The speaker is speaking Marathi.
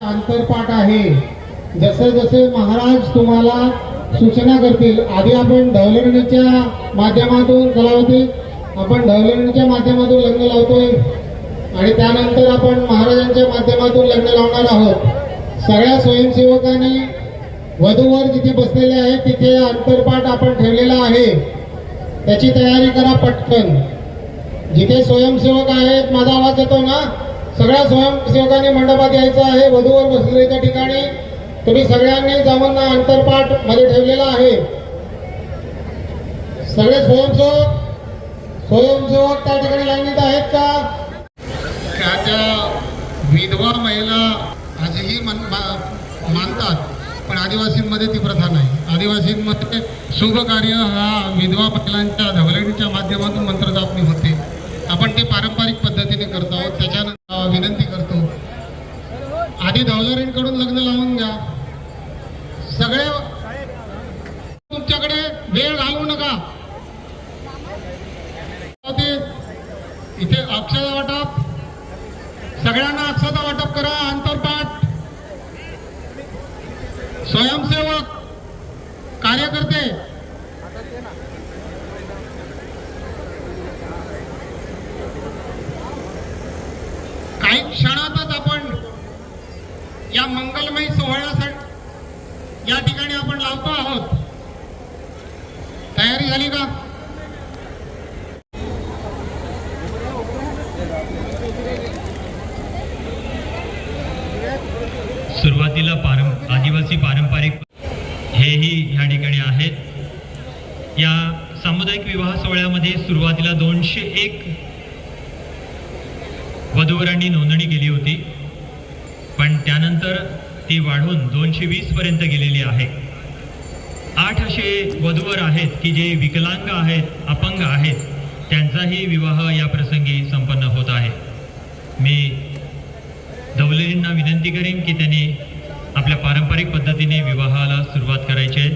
अंतरपाठ आहे। जसे जसे महाराज तुम्हाला सूचना करतील, आधी आपण ढवळणीच्या माध्यमातून कलावती आपण ढवळणीच्या माध्यमातून लग्न लावतोय आणि त्यानंतर आपण महाराजांच्या माध्यमातून लग्न लावणार आहोत। सगळ्या स्वयंसेवकांनी वधूवर जिथे बसलेले आहेत तिथे अंतरपाठ आपण ठेवलेला आहे, त्याची तयारी करा पटकन। जिथे स्वयंसेवक आहेत, माझा आवाज येतो ना? सगळ्या स्वयंसेवकांनी मंडपात यायचं आहे। वधूवर बसलेल्या ठिकाणी तुम्ही सगळ्यांनी जाऊन अंतरपाठ मध्ये ठेवलेला आहे। सगळे स्वयंसेवक त्या ठिकाणी लाईनीत आहेत का? त्या विधवा महिला आजही मानतात, पण आदिवासींमध्ये ती प्रथा नाही। आदिवासींमध्ये शुभ कार्य हा विधवा महिलांच्या ढवळणीच्या माध्यमातून मंत्रजापणी होते। आपण ते पारंपरिक पद्धतीने करतो आहोत। त्याच्यानंतर विनंती करतो, आधी ढवळणीकडून लग्न लावून घ्या। सगळे तुमच्याकडे वेळ घालवू नका। इथे अक्षता वाटप, सगळ्यांना अक्षता वाटप करा। अंतरपाठ स्वयंसेवक कार्यकर्ते काही क्षणातच आपण या मंगलमय सोहळ्यासाठी या ठिकाणी आपण लावतो आहोत। तयारी झाली का? सुरुवातीला आदिवासी पारंपरिक हेही या ठिकाणी आहेत। या सामुदायिक विवाह सोहळ्यामध्ये सुरुवातीला 201 वधूवरांनी नोंदणी केली होती, पण त्यानंतर ती वाढून 220 पर्यंत गेलेली आहे। 8 असे वधूवर आहेत की जे विकलांग आहेत, अपंग आहेत, त्यांचाही विवाह या प्रसंगी संपन्न होत आहे। मी ढवळींना विनंती करेन की त्यांनी आपल्या पारंपरिक पद्धतीने विवाहाला सुरुवात करायची आहे।